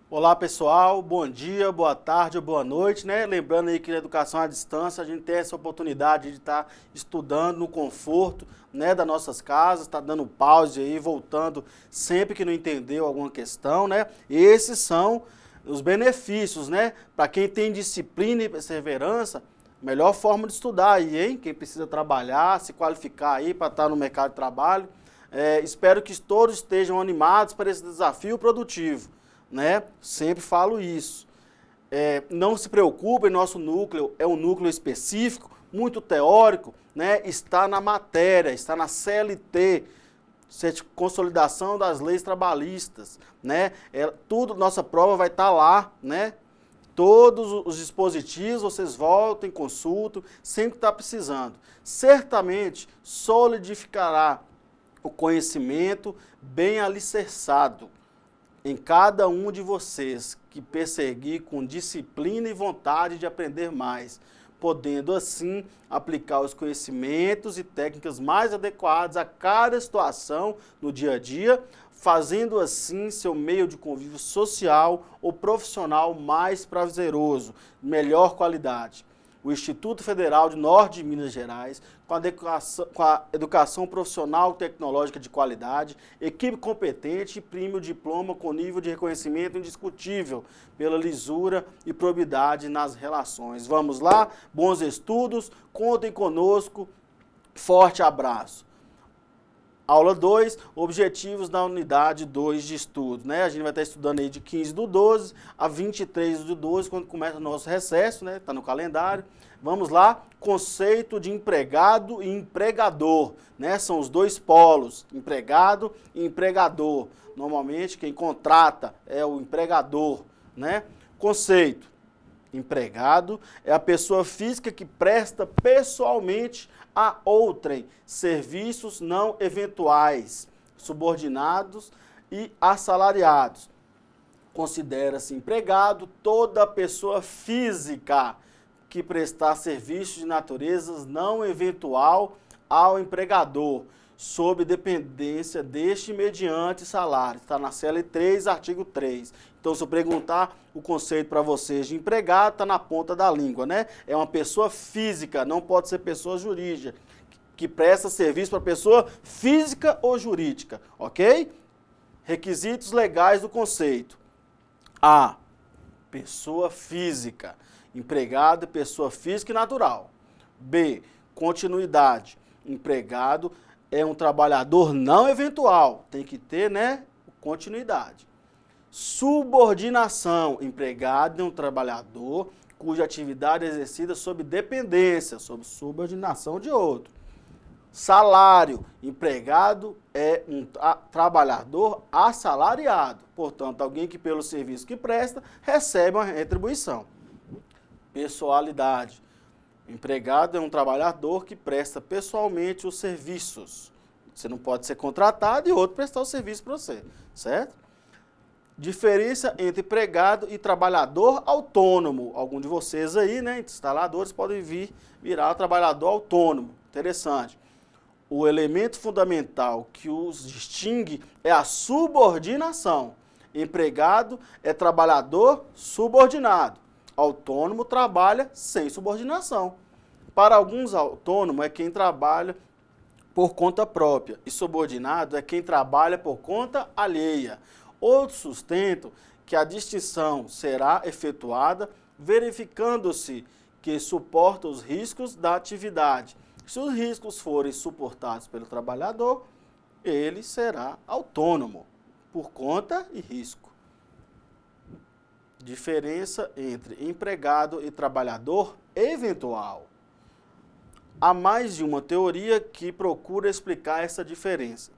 Olá pessoal, bom dia, boa tarde ou boa noite, né? Lembrando aí que na educação à distância a gente tem essa oportunidade de estar estudando no conforto, né, das nossas casas, tá dando pause aí, voltando sempre que não entendeu alguma questão, né? Esses são os benefícios, né? Para quem tem disciplina e perseverança, melhor forma de estudar aí, hein? Quem precisa trabalhar, se qualificar aí para estar no mercado de trabalho. Espero que todos estejam animados para esse desafio produtivo, né? Sempre falo isso. Não se preocupem, nosso núcleo é um núcleo específico, muito teórico, né? Está na matéria, está na CLT, Consolidação das Leis Trabalhistas, né? Tudo, nossa prova vai estar lá, né? Todos os dispositivos, vocês voltem, consultam, sempre que está precisando. Certamente solidificará o conhecimento bem alicerçado em cada um de vocês que perseguir com disciplina e vontade de aprender mais, podendo assim aplicar os conhecimentos e técnicas mais adequadas a cada situação no dia a dia, fazendo assim seu meio de convívio social ou profissional mais prazeroso, melhor qualidade. O Instituto Federal de Norte de Minas Gerais, com a educação profissional e tecnológica de qualidade, equipe competente, imprime o diploma com nível de reconhecimento indiscutível pela lisura e probidade nas relações. Vamos lá, bons estudos, contem conosco, forte abraço. Aula 2, objetivos da unidade 2 de estudo, né? A gente vai estar estudando aí de 15/12 a 23/12, quando começa o nosso recesso, né? Está no calendário. Vamos lá, conceito de empregado e empregador, né? São os dois polos, empregado e empregador. Normalmente quem contrata é o empregador, né? Conceito: empregado é a pessoa física que presta pessoalmente a outrem serviços não eventuais, subordinados e assalariados. Considera-se empregado toda pessoa física que prestar serviços de naturezas não eventual ao empregador, sob dependência deste mediante salário. Está na CL3, artigo 3. Então, se eu perguntar o conceito para vocês de empregado, está na ponta da língua, né? É uma pessoa física, não pode ser pessoa jurídica, que presta serviço para pessoa física ou jurídica, ok? Requisitos legais do conceito. A. Pessoa física. Empregado, pessoa física e natural. B. Continuidade. Empregado é um trabalhador não eventual. Tem que ter, né, continuidade. Subordinação. Empregado é um trabalhador cuja atividade é exercida sob dependência, sob subordinação de outro. Salário. Empregado é um trabalhador assalariado. Portanto, alguém que pelo serviço que presta recebe uma retribuição. Pessoalidade. Empregado é um trabalhador que presta pessoalmente os serviços. Você não pode ser contratado e outro prestar o serviço para você, certo? Diferença entre empregado e trabalhador autônomo. Algum de vocês aí, né, instaladores, podem virar trabalhador autônomo. Interessante. O elemento fundamental que os distingue é a subordinação. Empregado é trabalhador subordinado. Autônomo trabalha sem subordinação. Para alguns, autônomo é quem trabalha por conta própria e subordinado é quem trabalha por conta alheia. Outros sustentam que a distinção será efetuada verificando-se que suporta os riscos da atividade. Se os riscos forem suportados pelo trabalhador, ele será autônomo por conta e risco. Diferença entre empregado e trabalhador eventual. Há mais de uma teoria que procura explicar essa diferença.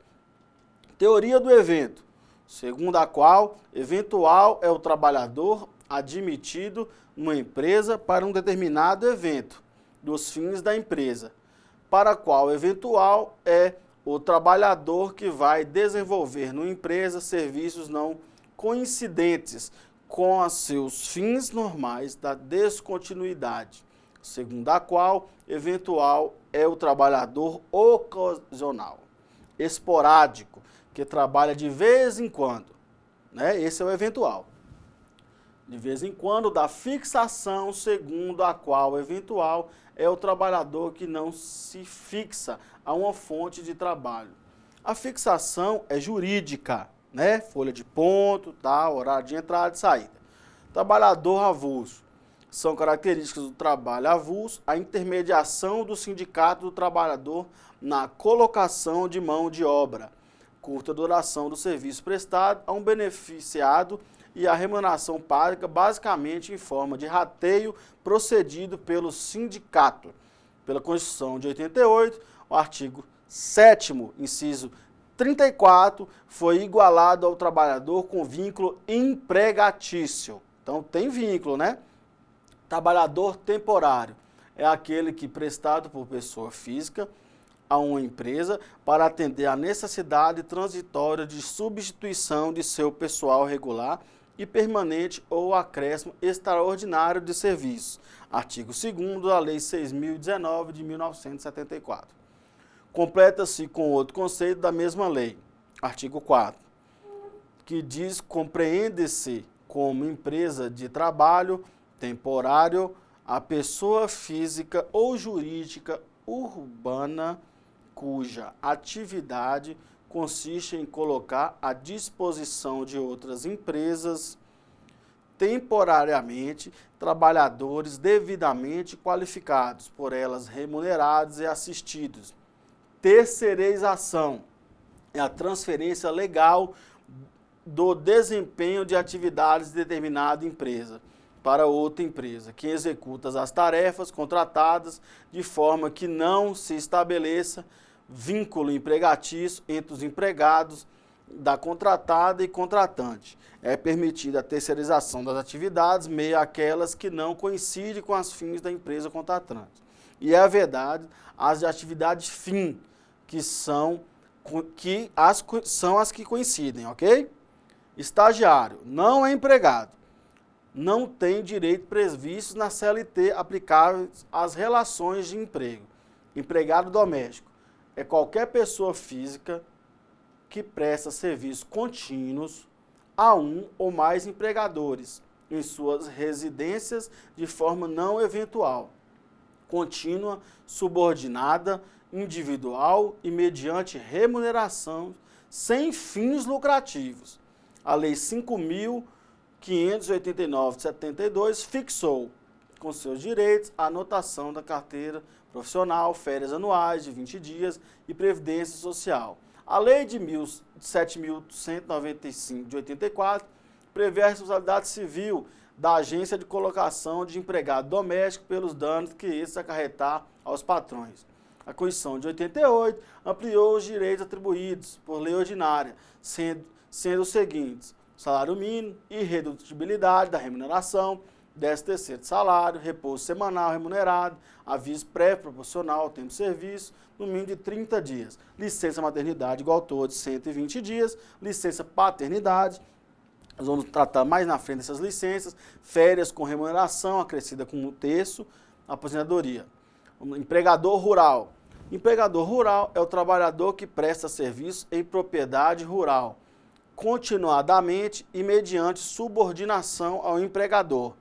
Teoria do evento, segundo a qual eventual é o trabalhador admitido numa empresa para um determinado evento dos fins da empresa, para a qual eventual é o trabalhador que vai desenvolver numa empresa serviços não coincidentes com os seus fins normais da descontinuidade, segundo a qual eventual é o trabalhador ocasional, esporádico, que trabalha de vez em quando, né? Esse é o eventual. de vez em quando, da fixação segundo a qual eventual é o trabalhador que não se fixa a uma fonte de trabalho. A fixação é jurídica, né? Folha de ponto, tá? Horário de entrada e saída. Trabalhador avulso. São características do trabalho avulso a intermediação do sindicato do trabalhador na colocação de mão de obra, curta duração do serviço prestado a um beneficiado e a remuneração paga basicamente em forma de rateio procedido pelo sindicato. Pela Constituição de 88, o artigo 7º, inciso 34, foi igualado ao trabalhador com vínculo empregatício. Então tem vínculo, né? Trabalhador temporário é aquele que prestado por pessoa física a uma empresa para atender à necessidade transitória de substituição de seu pessoal regular e permanente ou acréscimo extraordinário de serviço. Artigo 2º da Lei 6.019 de 1974. Completa-se com outro conceito da mesma lei, artigo 4º, que diz: compreende-se como empresa de trabalho temporário a pessoa física ou jurídica urbana cuja atividade consiste em colocar à disposição de outras empresas temporariamente trabalhadores devidamente qualificados, por elas remunerados e assistidos. Terceirização é a transferência legal do desempenho de atividades de determinada empresa para outra empresa, que executa as tarefas contratadas de forma que não se estabeleça vínculo empregatício entre os empregados da contratada e contratante. É permitida a terceirização das atividades, meio aquelas que não coincidem com os fins da empresa contratante. E é verdade, as de atividade fim, que são as que coincidem, ok? Estagiário não é empregado, não tem direito previstos na CLT aplicáveis às relações de emprego. Empregado doméstico é qualquer pessoa física que presta serviços contínuos a um ou mais empregadores em suas residências de forma não eventual, contínua, subordinada, individual e mediante remuneração sem fins lucrativos. A Lei 5.589 de 72 fixou, com seus direitos, a anotação da carteira profissional, férias anuais de 20 dias e previdência social. A Lei de 7.195 de 84 prevê a responsabilidade civil da agência de colocação de empregado doméstico pelos danos que esses acarretar aos patrões. A Constituição de 88 ampliou os direitos atribuídos por lei ordinária, sendo os seguintes: salário mínimo, irredutibilidade da remuneração, 13º de salário, repouso semanal remunerado, aviso pré-proporcional ao tempo de serviço, no mínimo de 30 dias. Licença maternidade igual todo, 120 dias. Licença paternidade, nós vamos tratar mais na frente dessas licenças. Férias com remuneração, acrescida com 1/3. Aposentadoria. Empregador rural. Empregador rural é o trabalhador que presta serviço em propriedade rural, continuadamente e mediante subordinação ao empregador.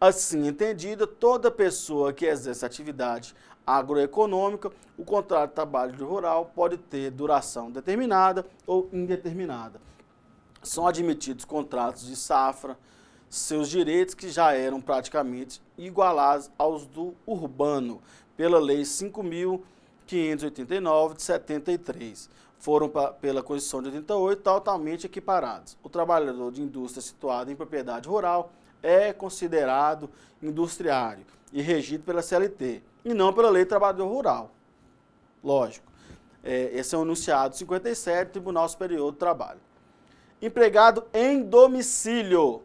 Assim entendida, toda pessoa que exerce atividade agroeconômica, o contrato de trabalho rural pode ter duração determinada ou indeterminada. São admitidos contratos de safra, seus direitos que já eram praticamente igualados aos do urbano, pela Lei 5.589 de 73. Foram, pela Constituição de 88, totalmente equiparados. O trabalhador de indústria situado em propriedade rural é considerado industriário e regido pela CLT, e não pela Lei do Trabalhador Rural. Lógico. Esse é o enunciado 57 do Tribunal Superior do Trabalho. Empregado em domicílio.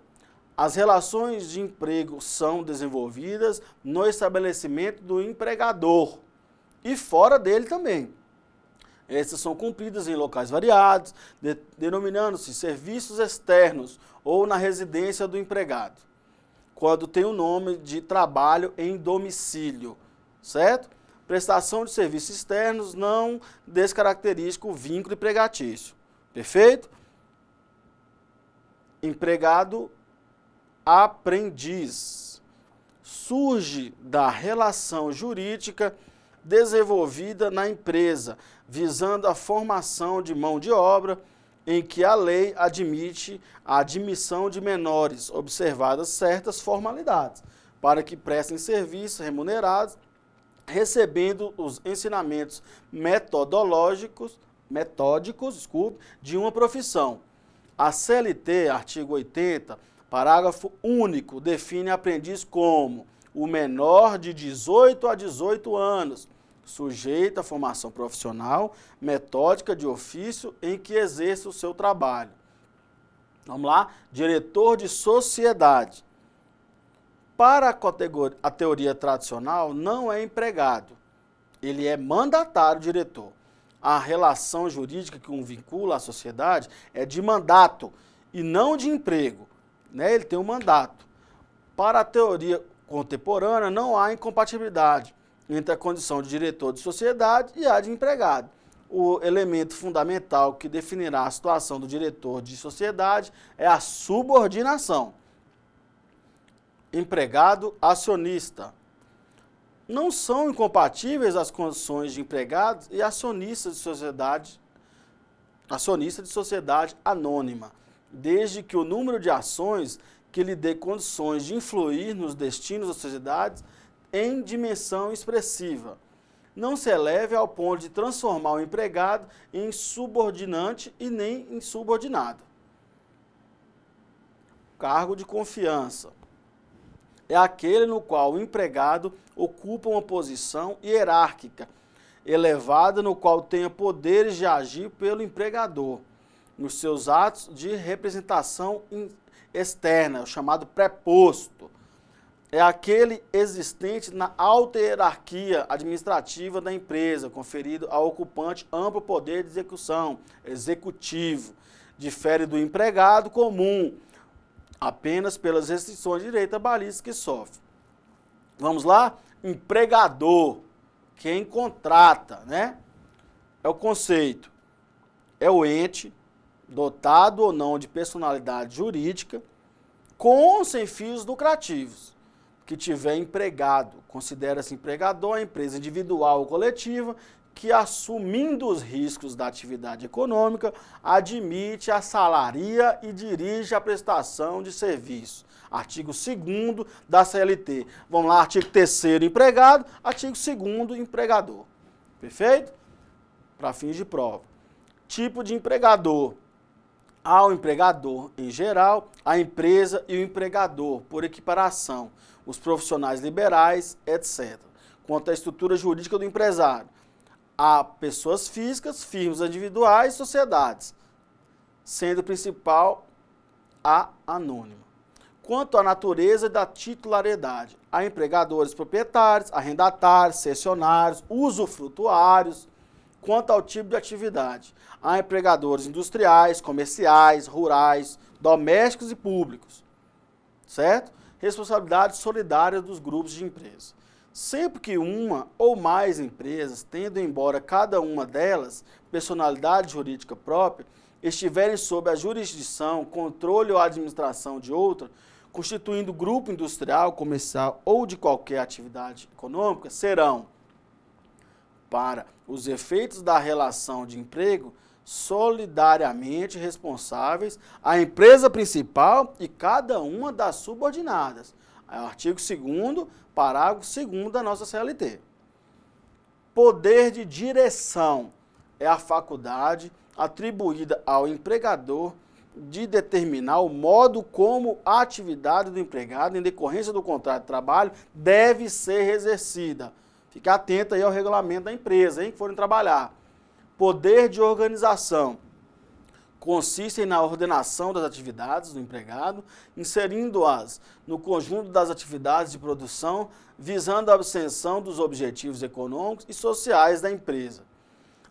As relações de emprego são desenvolvidas no estabelecimento do empregador e fora dele também. Essas são cumpridas em locais variados, denominando-se serviços externos ou na residência do empregado, quando tem o nome de trabalho em domicílio, certo? Prestação de serviços externos não descaracteriza o vínculo empregatício, perfeito? Empregado aprendiz. Surge da relação jurídica desenvolvida na empresa, visando a formação de mão de obra em que a lei admite a admissão de menores, observadas certas formalidades, para que prestem serviços remunerados, recebendo os ensinamentos metódicos, de uma profissão. A CLT, artigo 80, parágrafo único, define aprendiz como o menor de 18 a 18 anos, sujeito à formação profissional, metódica de ofício em que exerça o seu trabalho. Vamos lá? Diretor de sociedade. Para a teoria tradicional, não é empregado. Ele é mandatário diretor. A relação jurídica que o vincula à sociedade é de mandato e não de emprego. Né? Ele tem um mandato. Para a teoria contemporânea, não há incompatibilidade entre a condição de diretor de sociedade e a de empregado. O elemento fundamental que definirá a situação do diretor de sociedade é a subordinação. Empregado acionista. Não são incompatíveis as condições de empregados e acionista de sociedade anônima, desde que o número de ações que lhe dê condições de influir nos destinos da sociedade em dimensão expressiva não se eleve ao ponto de transformar o empregado em subordinante e nem em subordinado. Cargo de confiança. É aquele no qual o empregado ocupa uma posição hierárquica elevada, no qual tenha poderes de agir pelo empregador, nos seus atos de representação externa, o chamado preposto. É aquele existente na alta hierarquia administrativa da empresa, conferido ao ocupante amplo poder de execução, executivo. Difere do empregado comum, apenas pelas restrições de direito trabalhista que sofre. Vamos lá? Empregador, quem contrata, né? É o conceito. É o ente, dotado ou não de personalidade jurídica, com ou sem fins lucrativos, que tiver empregado, considera-se empregador a empresa individual ou coletiva que, assumindo os riscos da atividade econômica, admite, assalaria e dirige a prestação de serviço. Artigo 2º da CLT. Vamos lá, artigo 3º, empregado, artigo 2º, empregador. Perfeito? Para fins de prova. Tipo de empregador. Há o empregador em geral, a empresa e o empregador, por equiparação, os profissionais liberais, etc. Quanto à estrutura jurídica do empresário, há pessoas físicas, firmas individuais e sociedades, sendo o principal a anônima. Quanto à natureza da titularidade, há empregadores proprietários, arrendatários, cessionários, usufrutuários. Quanto ao tipo de atividade, há empregadores industriais, comerciais, rurais, domésticos e públicos, certo? Responsabilidade solidária dos grupos de empresas. Sempre que uma ou mais empresas, tendo embora cada uma delas personalidade jurídica própria, estiverem sob a jurisdição, controle ou administração de outra, constituindo grupo industrial, comercial ou de qualquer atividade econômica, serão, para os efeitos da relação de emprego, solidariamente responsáveis a empresa principal e cada uma das subordinadas. É o artigo 2º, parágrafo 2º da nossa CLT. Poder de direção é a faculdade atribuída ao empregador de determinar o modo como a atividade do empregado, em decorrência do contrato de trabalho, deve ser exercida. Fique atento aí ao regulamento da empresa, hein, que forem trabalhar. Poder de organização. Consistem na ordenação das atividades do empregado, inserindo-as no conjunto das atividades de produção, visando a obtenção dos objetivos econômicos e sociais da empresa.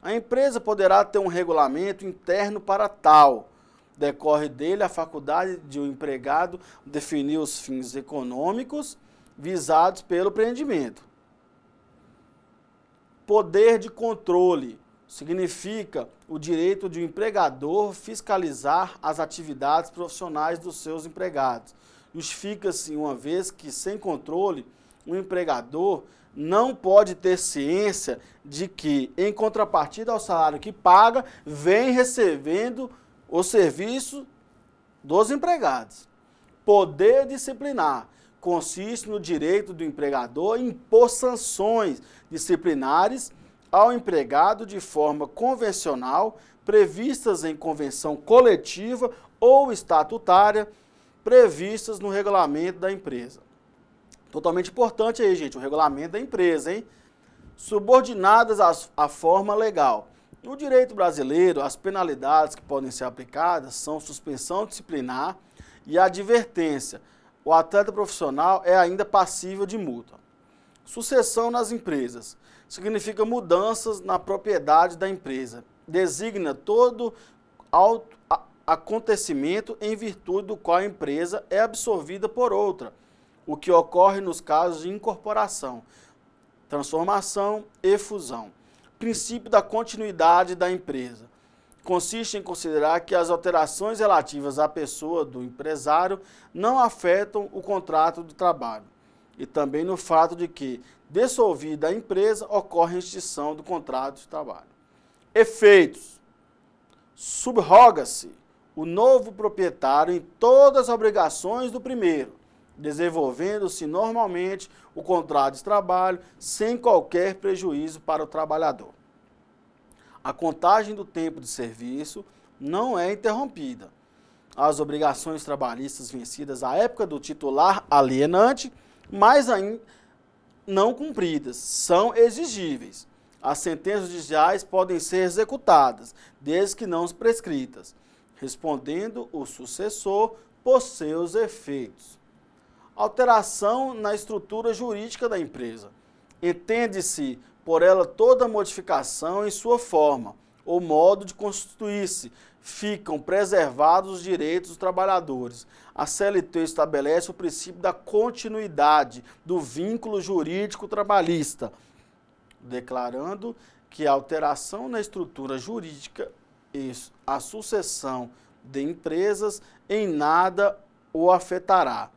A empresa poderá ter um regulamento interno para tal. Decorre dele a faculdade de o empregado definir os fins econômicos visados pelo empreendimento. Poder de controle significa o direito de o empregador fiscalizar as atividades profissionais dos seus empregados, justifica-se uma vez que, sem controle, o empregador não pode ter ciência de que, em contrapartida ao salário que paga, vem recebendo o serviço dos empregados. Poder disciplinar consiste no direito do empregador em impor sanções disciplinares ao empregado de forma convencional, previstas em convenção coletiva ou estatutária, previstas no regulamento da empresa. Totalmente importante aí, gente, o regulamento da empresa, hein? Subordinadas à forma legal. No direito brasileiro, as penalidades que podem ser aplicadas são suspensão disciplinar e advertência. O atleta profissional é ainda passível de multa. Sucessão nas empresas. Significa mudanças na propriedade da empresa. Designa todo acontecimento em virtude do qual a empresa é absorvida por outra, o que ocorre nos casos de incorporação, transformação e fusão. Princípio da continuidade da empresa. Consiste em considerar que as alterações relativas à pessoa do empresário não afetam o contrato de trabalho. E também no fato de que, dissolvida a empresa, ocorre a extinção do contrato de trabalho. Efeitos. Subroga-se o novo proprietário em todas as obrigações do primeiro, desenvolvendo-se normalmente o contrato de trabalho sem qualquer prejuízo para o trabalhador. A contagem do tempo de serviço não é interrompida. As obrigações trabalhistas vencidas à época do titular alienante, mas ainda não cumpridas, são exigíveis. As sentenças judiciais podem ser executadas, desde que não prescritas, respondendo o sucessor por seus efeitos. Alteração na estrutura jurídica da empresa. Entende-se por ela toda modificação em sua forma ou modo de constituir-se. Ficam preservados os direitos dos trabalhadores. A CLT estabelece o princípio da continuidade do vínculo jurídico trabalhista, declarando que a alteração na estrutura jurídica e a sucessão de empresas em nada o afetará.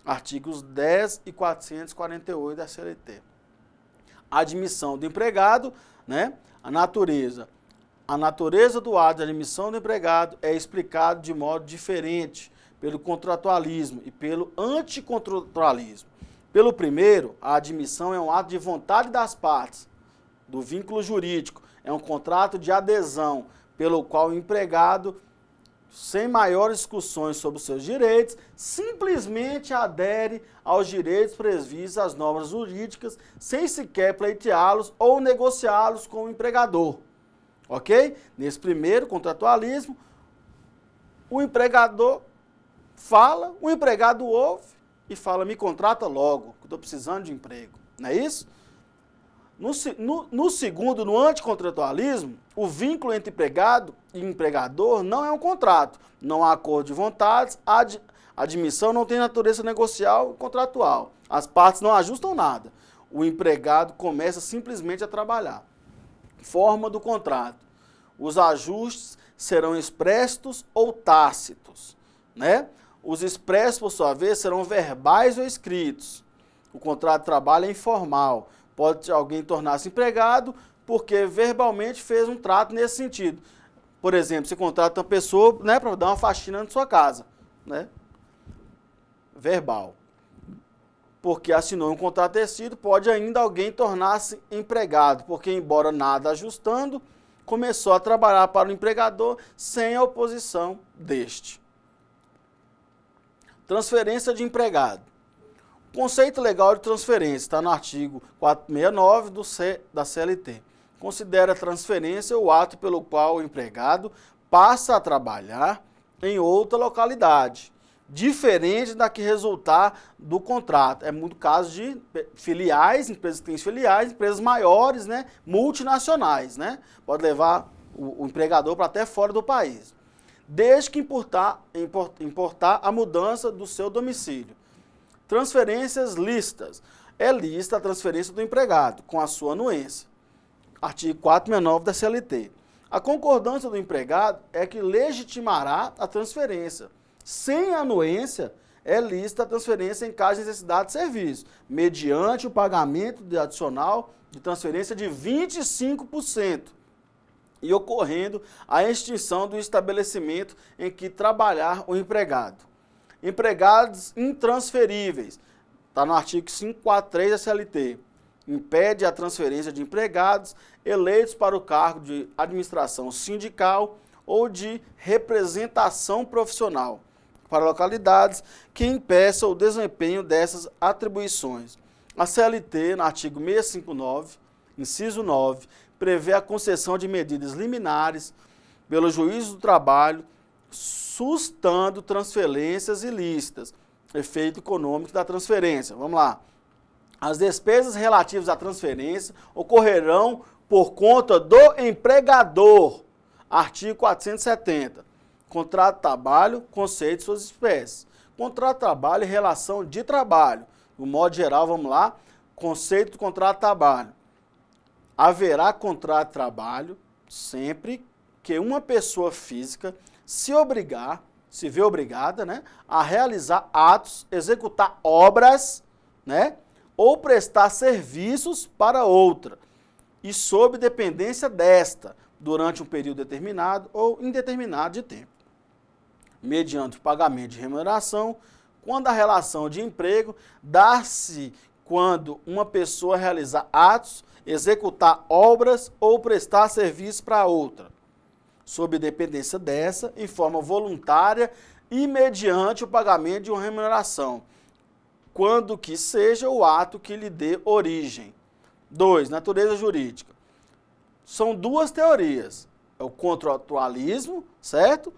Artigos 10 e 448 da CLT. Admissão do empregado, né? A natureza do ato de admissão do empregado é explicado de modo diferente pelo contratualismo e pelo anticontratualismo. Pelo primeiro, a admissão é um ato de vontade das partes, do vínculo jurídico, é um contrato de adesão, pelo qual o empregado, sem maiores discussões sobre os seus direitos, simplesmente adere aos direitos previstos às normas jurídicas, sem sequer pleiteá-los ou negociá-los com o empregador. Ok? Nesse primeiro contratualismo, o empregador fala, o empregado ouve e fala, me contrata logo, que estou precisando de emprego. Não é isso? No segundo, no anticontratualismo, o vínculo entre empregado e empregador não é um contrato. Não há acordo de vontades, a admissão não tem natureza negocial e contratual. As partes não ajustam nada. O empregado começa simplesmente a trabalhar. Forma do contrato. Os ajustes serão expressos ou tácitos, né? Os expressos, por sua vez, serão verbais ou escritos. O contrato de trabalho é informal. Pode alguém tornar-se empregado porque verbalmente fez um trato nesse sentido. Por exemplo, você contrata uma pessoa, né, para dar uma faxina na sua casa, né? Verbal. Porque assinou um contrato tecido, pode ainda alguém tornar-se empregado, porque embora nada ajustando, começou a trabalhar para o empregador sem a oposição deste. Transferência de empregado. O conceito legal de transferência está no artigo 469 da CLT. Considera a transferência o ato pelo qual o empregado passa a trabalhar em outra localidade, diferente da que resultar do contrato. É muito caso de filiais, empresas que têm filiais, empresas maiores, né, multinacionais, né? Pode levar o empregador para até fora do país, desde que importar a mudança do seu domicílio. Transferências lícitas. É lícita a transferência do empregado, com a sua anuência. Artigo 469 da CLT. A concordância do empregado é que legitimará a transferência. Sem anuência, é lícita a transferência em caso de necessidade de serviço, mediante o pagamento de adicional de transferência de 25% e ocorrendo a extinção do estabelecimento em que trabalhar o empregado. Empregados intransferíveis, está no artigo 543 da CLT, impede a transferência de empregados eleitos para o cargo de administração sindical ou de representação profissional para localidades que impeçam o desempenho dessas atribuições. A CLT, no artigo 659, inciso 9, prevê a concessão de medidas liminares pelo juízo do trabalho, sustando transferências ilícitas, efeito econômico da transferência. Vamos lá. As despesas relativas à transferência ocorrerão por conta do empregador. Artigo 470. Contrato de trabalho, conceito e suas espécies. Contrato de trabalho e relação de trabalho. No modo geral, vamos lá. Conceito do contrato de trabalho. Haverá contrato de trabalho sempre que uma pessoa física se vê obrigada, né, a realizar atos, executar obras, né, ou prestar serviços para outra, e sob dependência desta, durante um período determinado ou indeterminado de tempo, mediante o pagamento de remuneração, quando a relação de emprego dá-se quando uma pessoa realizar atos, executar obras ou prestar serviços para outra, sob dependência dessa, em forma voluntária e mediante o pagamento de uma remuneração, quando que seja o ato que lhe dê origem. 2. Natureza jurídica. São duas teorias. É o contratualismo, certo?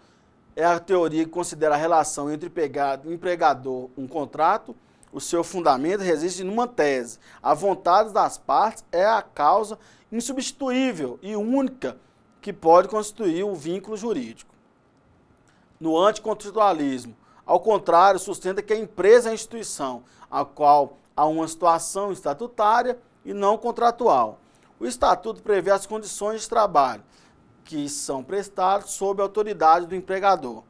É a teoria que considera a relação entre empregado e empregador um contrato. O seu fundamento reside numa tese. A vontade das partes é a causa insubstituível e única que pode constituir um vínculo jurídico. No anticontratualismo, ao contrário, sustenta que a empresa é a instituição, a qual há uma situação estatutária e não contratual. O estatuto prevê as condições de trabalho que são prestadas sob a autoridade do empregador,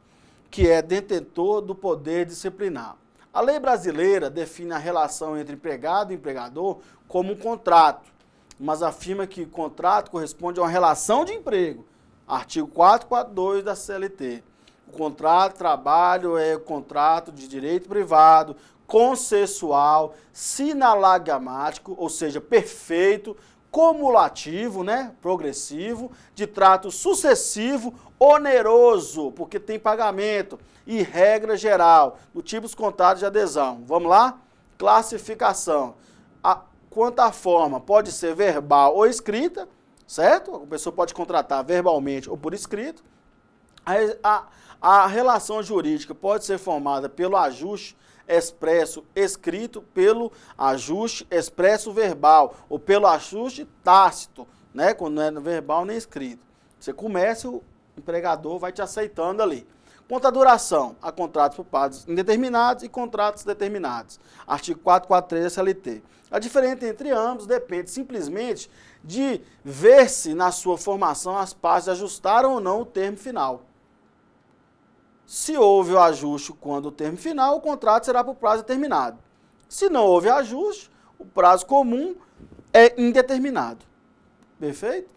que é detentor do poder disciplinar. A lei brasileira define a relação entre empregado e empregador como um contrato, mas afirma que o contrato corresponde a uma relação de emprego. Artigo 442 da CLT. O contrato de trabalho é o contrato de direito privado, consensual, sinalagmático, ou seja, perfeito, cumulativo, né, progressivo, de trato sucessivo, oneroso, porque tem pagamento, e regra geral, do tipo dos contratos de adesão. Vamos lá? Classificação. Quanto à forma, pode ser verbal ou escrita, certo? A pessoa pode contratar verbalmente ou por escrito. A relação jurídica pode ser formada pelo ajuste expresso escrito, pelo ajuste expresso verbal ou pelo ajuste tácito, né? Quando não é verbal nem escrito. Você começa, o empregador vai te aceitando ali. Quanto à duração, há contratos por prazos indeterminados e contratos determinados. Artigo 443 da CLT. A diferença entre ambos depende simplesmente de ver se na sua formação as partes ajustaram ou não o termo final. Se houve o ajuste quando o termo final, o contrato será por prazo determinado. Se não houve ajuste, o prazo comum é indeterminado. Perfeito?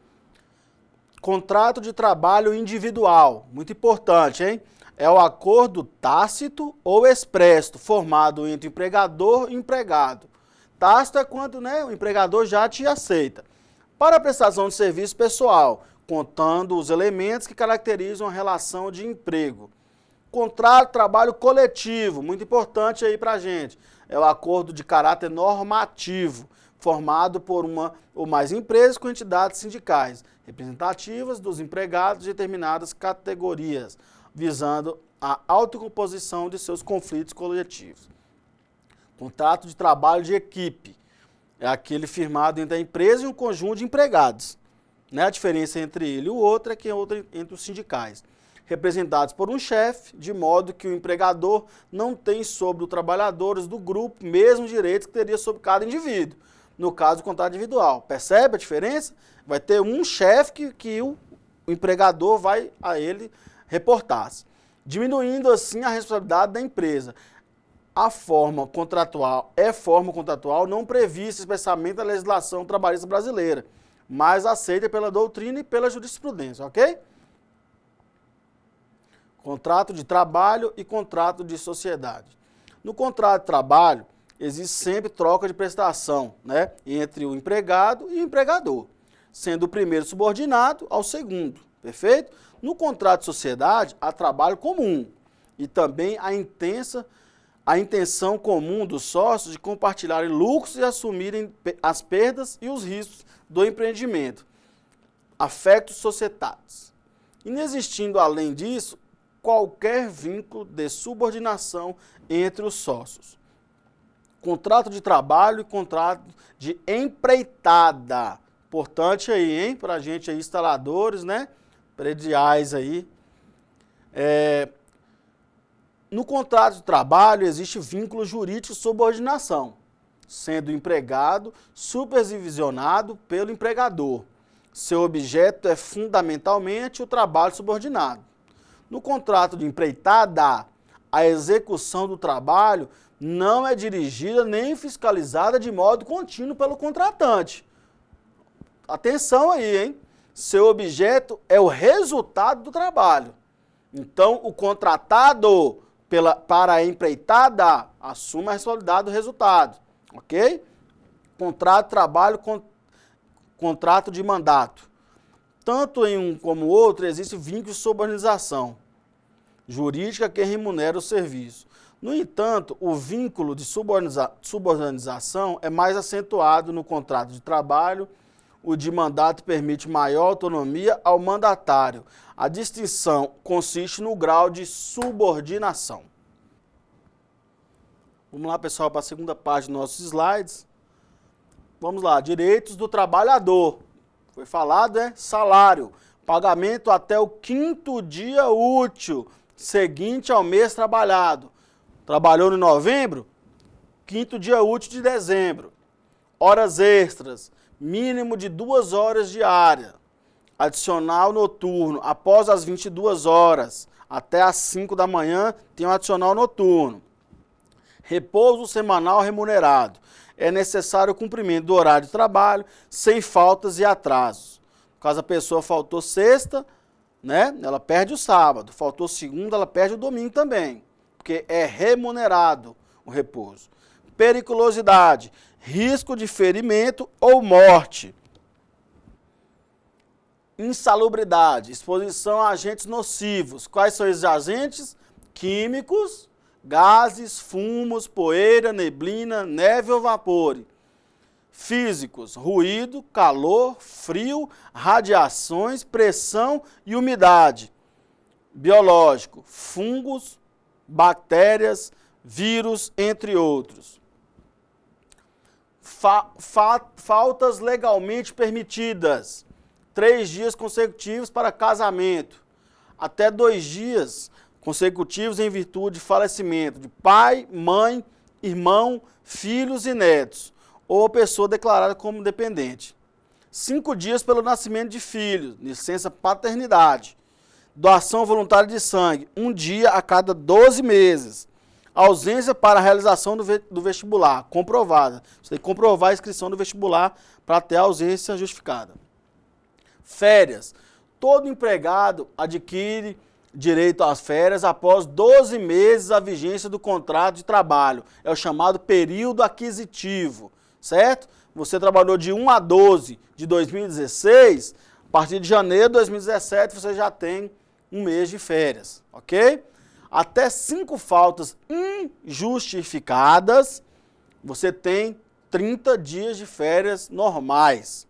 Contrato de trabalho individual, muito importante, hein? É o acordo tácito ou expresso, formado entre empregador e empregado. Tácito é quando, né, o empregador já te aceita. Para a prestação de serviço pessoal, contando os elementos que caracterizam a relação de emprego. Contrato de trabalho coletivo, muito importante aí para a gente. É o acordo de caráter normativo, formado por uma ou mais empresas com entidades sindicais, representativas dos empregados de determinadas categorias, visando a autocomposição de seus conflitos coletivos. Contrato de trabalho de equipe é aquele firmado entre a empresa e um conjunto de empregados. Né? A diferença entre ele e o outro é que é outra entre os sindicais. Representados por um chefe, de modo que o empregador não tem sobre os trabalhadores do grupo mesmos direitos que teria sobre cada indivíduo. No caso do contrato individual. Percebe a diferença? Vai ter um chefe que o empregador vai a ele reportar-se, diminuindo assim a responsabilidade da empresa. a forma contratual é forma contratual não prevista expressamente na legislação trabalhista brasileira, mas aceita pela doutrina e pela jurisprudência, ok? Contrato de trabalho e contrato de sociedade. No contrato de trabalho, existe sempre troca de prestação, né, entre o empregado e o empregador, sendo o primeiro subordinado ao segundo, perfeito? No contrato de sociedade, há trabalho comum e também a intenção comum dos sócios de compartilharem lucros e assumirem as perdas e os riscos do empreendimento, affectus societatis. Inexistindo, além disso, qualquer vínculo de subordinação entre os sócios. Contrato de trabalho e contrato de empreitada. Importante aí, hein? Pra gente aí, instaladores, né? Prediais aí. No contrato de trabalho existe vínculo jurídico de subordinação, sendo o empregado supervisionado pelo empregador. Seu objeto é fundamentalmente o trabalho subordinado. No contrato de empreitada, a execução do trabalho não é dirigida nem fiscalizada de modo contínuo pelo contratante. Atenção aí, hein? Seu objeto é o resultado do trabalho. Então, o contratado para a empreitada assume a responsabilidade do resultado, ok? Contrato de trabalho, contrato de mandato. Tanto em um como outro existe vínculo de subordinação jurídica que remunera o serviço. No entanto, o vínculo de subordinação é mais acentuado no contrato de trabalho. O de mandato permite maior autonomia ao mandatário. A distinção consiste no grau de subordinação. Vamos lá, pessoal, para a segunda parte dos nossos slides. Vamos lá, direitos do trabalhador. Foi falado, salário, pagamento até o 5º dia útil seguinte ao mês trabalhado. Trabalhou em novembro? 5º dia útil de dezembro. Horas extras, mínimo de 2 horas diárias. Adicional noturno, após as 22 horas, até as 5 da manhã, tem um adicional noturno. Repouso semanal remunerado. É necessário o cumprimento do horário de trabalho, sem faltas e atrasos. Caso a pessoa faltou sexta, né, ela perde o sábado. Faltou segunda, ela perde o domingo também, porque é remunerado o repouso. Periculosidade, risco de ferimento ou morte. Insalubridade, exposição a agentes nocivos. Quais são esses agentes? Químicos, gases, fumos, poeira, neblina, neve ou vapor. Físicos, ruído, calor, frio, radiações, pressão e umidade. Biológico, fungos, bactérias, vírus, entre outros. Faltas legalmente permitidas. 3 dias consecutivos para casamento. Até 2 dias consecutivos em virtude de falecimento de pai, mãe, irmão, filhos e netos, ou pessoa declarada como dependente. 5 dias pelo nascimento de filhos, licença paternidade. Doação voluntária de sangue, 1 dia a cada 12 meses. Ausência para a realização do vestibular, comprovada. Você tem que comprovar a inscrição do vestibular para ter a ausência justificada. Férias. Todo empregado adquire direito às férias após 12 meses a vigência do contrato de trabalho. É o chamado período aquisitivo, certo? Você trabalhou de 1 a 12 de 2016, a partir de janeiro de 2017 você já tem 1 mês de férias, ok? Até 5 faltas injustificadas, você tem 30 dias de férias normais.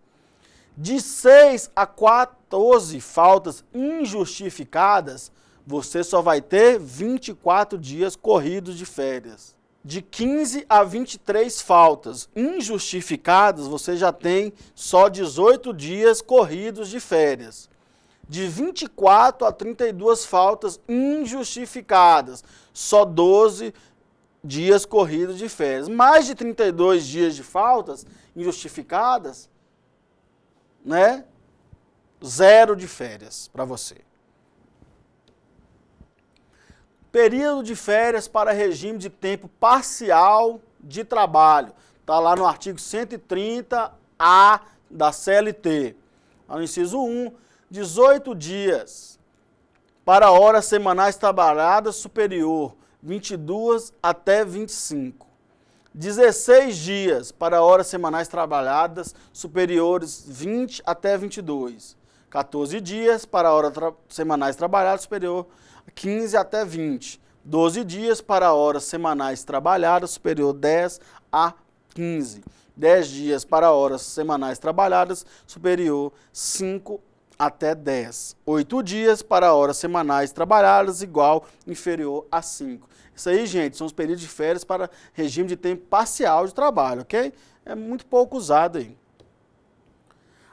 De 6 a 14 faltas injustificadas, você só vai ter 24 dias corridos de férias. De 15 a 23 faltas injustificadas, você já tem só 18 dias corridos de férias. De 24 a 32 faltas injustificadas, só 12 dias corridos de férias. Mais de 32 dias de faltas injustificadas, né? 0 de férias para você. Período de férias para regime de tempo parcial de trabalho. Está lá no artigo 130A da CLT. No inciso 1, 18 dias para horas semanais trabalhadas superior 22 até 25. 16 dias para horas semanais trabalhadas superiores 20 até 22. 14 dias para horas semanais trabalhadas superior 15 até 20. 12 dias para horas semanais trabalhadas superior 10 a 15. 10 dias para horas semanais trabalhadas superior 5 até 10. 8 dias para horas semanais trabalhadas igual inferior a 5. Isso aí, gente, são os períodos de férias para regime de tempo parcial de trabalho, ok? É muito pouco usado aí.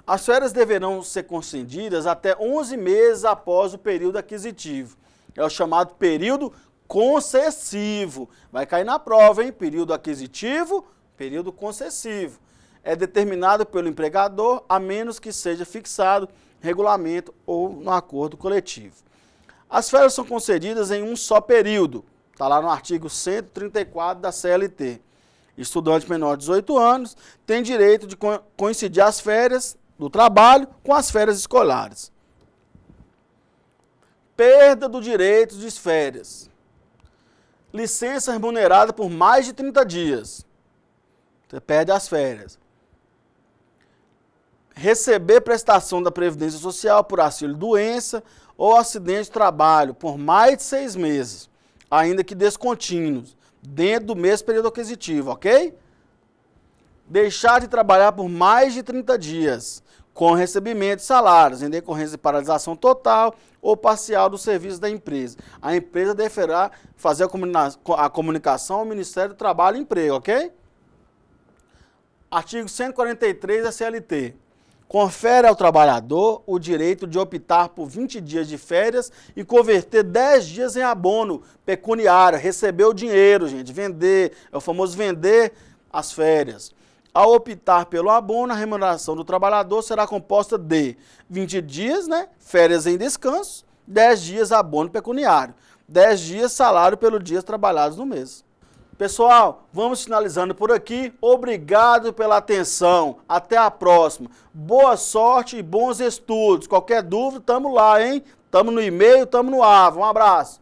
As férias deverão ser concedidas até 11 meses após o período aquisitivo. É o chamado período concessivo. Vai cair na prova, hein? Período aquisitivo, período concessivo. É determinado pelo empregador, a menos que seja fixado em regulamento ou no acordo coletivo. As férias são concedidas em um só período. Está lá no artigo 134 da CLT. Estudante menor de 18 anos tem direito de coincidir as férias do trabalho com as férias escolares. Perda do direito de férias. Licença remunerada por mais de 30 dias. Você perde as férias. Receber prestação da Previdência Social por auxílio-doença ou acidente de trabalho por mais de 6 meses, ainda que descontínuos, dentro do mesmo período aquisitivo, ok? Deixar de trabalhar por mais de 30 dias, com recebimento de salários, em decorrência de paralisação total ou parcial do serviço da empresa. A empresa deverá fazer a comunicação ao Ministério do Trabalho e Emprego, ok? Artigo 143 da CLT. Confere ao trabalhador o direito de optar por 20 dias de férias e converter 10 dias em abono pecuniário, receber o dinheiro, gente, vender, é o famoso vender as férias. Ao optar pelo abono, a remuneração do trabalhador será composta de 20 dias, né, férias em descanso, 10 dias abono pecuniário, 10 dias salário pelos dias trabalhados no mês. Pessoal, vamos finalizando por aqui. Obrigado pela atenção. Até a próxima. Boa sorte e bons estudos. Qualquer dúvida, tamo lá, hein? Tamo no e-mail, tamo no AVA. Um abraço.